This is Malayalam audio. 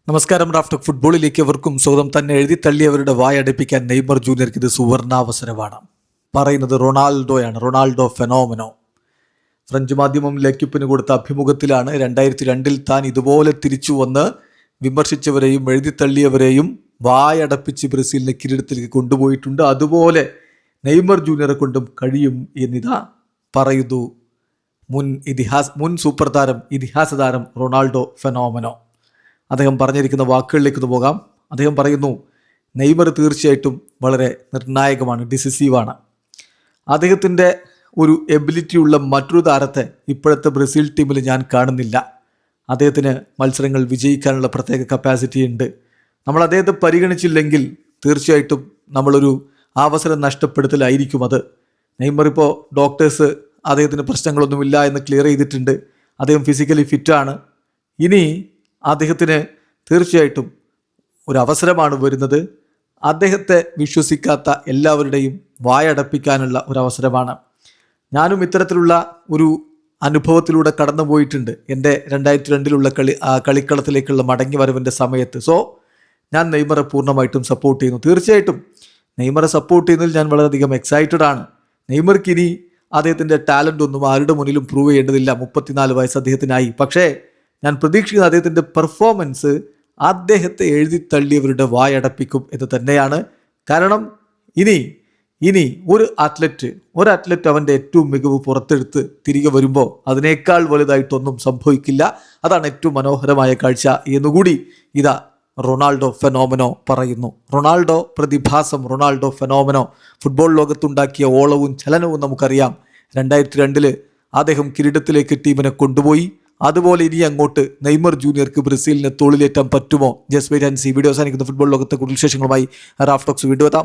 നമസ്കാരം. റാഫ്റ്റോക്ക് ഫുട്ബോളിലേക്ക് അവർക്കും സ്വന്തം തന്നെ എഴുതി തള്ളിയവരുടെ വായടപ്പിക്കാൻ നെയ്മർ ജൂനിയർക്ക് ഇത് സുവർണാവസരമാണ്. പറയുന്നത് റൊണാൾഡോയാണ്, റൊണാൾഡോ ഫെനോമനോ. ഫ്രഞ്ച് മാധ്യമം ലെക്യുപ്പിന് കൊടുത്ത അഭിമുഖത്തിലാണ് 2002 താൻ ഇതുപോലെ തിരിച്ചു വന്ന് വിമർശിച്ചവരെയും എഴുതിത്തള്ളിയവരെയും വായടപ്പിച്ച് ബ്രസീലിനെ കിരീടത്തിലേക്ക് കൊണ്ടുപോയിട്ടുണ്ട്. അതുപോലെ നെയ്മർ ജൂനിയറെ കൊണ്ടും കഴിയും എന്നിതാ പറയുന്നു മുൻ സൂപ്പർ താരം, ഇതിഹാസ താരം റൊണാൾഡോ ഫെനോമനോ. അദ്ദേഹം പറഞ്ഞിരിക്കുന്ന വാക്കുകളിലേക്ക് പോകാം. അദ്ദേഹം പറയുന്നു, നെയ്മർ തീർച്ചയായിട്ടും വളരെ നിർണായകമാണ്, ഡിസിസീവാണ്. അദ്ദേഹത്തിൻ്റെ ഒരു എബിലിറ്റിയുള്ള മറ്റൊരു താരത്തെ ഇപ്പോഴത്തെ ബ്രസീൽ ടീമിൽ ഞാൻ കാണുന്നില്ല. അദ്ദേഹത്തിന് മത്സരങ്ങൾ വിജയിക്കാനുള്ള പ്രത്യേക കപ്പാസിറ്റി ഉണ്ട്. നമ്മൾ അദ്ദേഹത്തെ പരിഗണിച്ചില്ലെങ്കിൽ തീർച്ചയായിട്ടും നമ്മളൊരു അവസരം നഷ്ടപ്പെടുത്തലായിരിക്കും അത്. നെയ്മർ ഇപ്പോൾ ഡോക്ടേഴ്സ് അദ്ദേഹത്തിന് പ്രശ്നങ്ങളൊന്നുമില്ല എന്ന് ക്ലിയർ ചെയ്തിട്ടുണ്ട്. അദ്ദേഹം ഫിസിക്കലി ഫിറ്റാണ്. ഇനി അദ്ദേഹത്തിന് തീർച്ചയായിട്ടും ഒരു അവസരമാണ് വരുന്നത്. അദ്ദേഹത്തെ വിശ്വസിക്കാത്ത എല്ലാവരുടെയും വായടപ്പിക്കാനുള്ള ഒരു അവസരമാണ്. ഞാനും ഇത്തരത്തിലുള്ള ഒരു അനുഭവത്തിലൂടെ കടന്നു പോയിട്ടുണ്ട്. എൻ്റെ 2002 കളിക്കളത്തിലേക്കുള്ള മടങ്ങി വരവിൻ്റെ സമയത്ത്. സോ ഞാൻ നെയ്മറെ പൂർണ്ണമായിട്ടും സപ്പോർട്ട് ചെയ്യുന്നു. തീർച്ചയായിട്ടും നെയ്മറെ സപ്പോർട്ട് ചെയ്യുന്നതിൽ ഞാൻ വളരെയധികം എക്സൈറ്റഡ് ആണ്. നെയ്മർക്ക് ഇനി അദ്ദേഹത്തിൻ്റെ ടാലൻ്റ് ഒന്നും ആരുടെ മുന്നിലും പ്രൂവ് ചെയ്യേണ്ടതില്ല. 34 വയസ്സ് അദ്ദേഹത്തിനായി. പക്ഷേ ഞാൻ പ്രതീക്ഷിക്കുന്ന അദ്ദേഹത്തിൻ്റെ പെർഫോമൻസ് അദ്ദേഹത്തെ എഴുതിത്തള്ളിയവരുടെ വായടപ്പിക്കും എന്ന് തന്നെയാണ്. കാരണം ഇനി ഒരു അത്ലറ്റ് അവൻ്റെ ഏറ്റവും മികവ് പുറത്തെടുത്ത് തിരികെ വരുമ്പോൾ അതിനേക്കാൾ വലുതായിട്ടൊന്നും സംഭവിക്കില്ല. അതാണ് ഏറ്റവും മനോഹരമായ കാഴ്ച എന്നുകൂടി ഇതാ റൊണാൾഡോ ഫെനോമനോ പറയുന്നു. റൊണാൾഡോ പ്രതിഭാസം, റൊണാൾഡോ ഫെനോമനോ ഫുട്ബോൾ ലോകത്തുണ്ടാക്കിയ ഓളവും ചലനവും നമുക്കറിയാം. 2002 അദ്ദേഹം കിരീടത്തിലേക്ക് ടീമിനെ കൊണ്ടുപോയി. അതുപോലെ ഇനി അങ്ങോട്ട് നെയ്മർ ജൂനിയർക്ക് ബ്രസീലിനെ തോളിലേറ്റാൻ പറ്റുമോ? Just wait and see. Video അവസാനിക്കുന്ന ഫുട്ബോൾ ലോകത്തെ കൂടുതൽ വിശേഷങ്ങളുമായി റാഫ്റ്റോക്സ് വീണ്ടും എത്താം.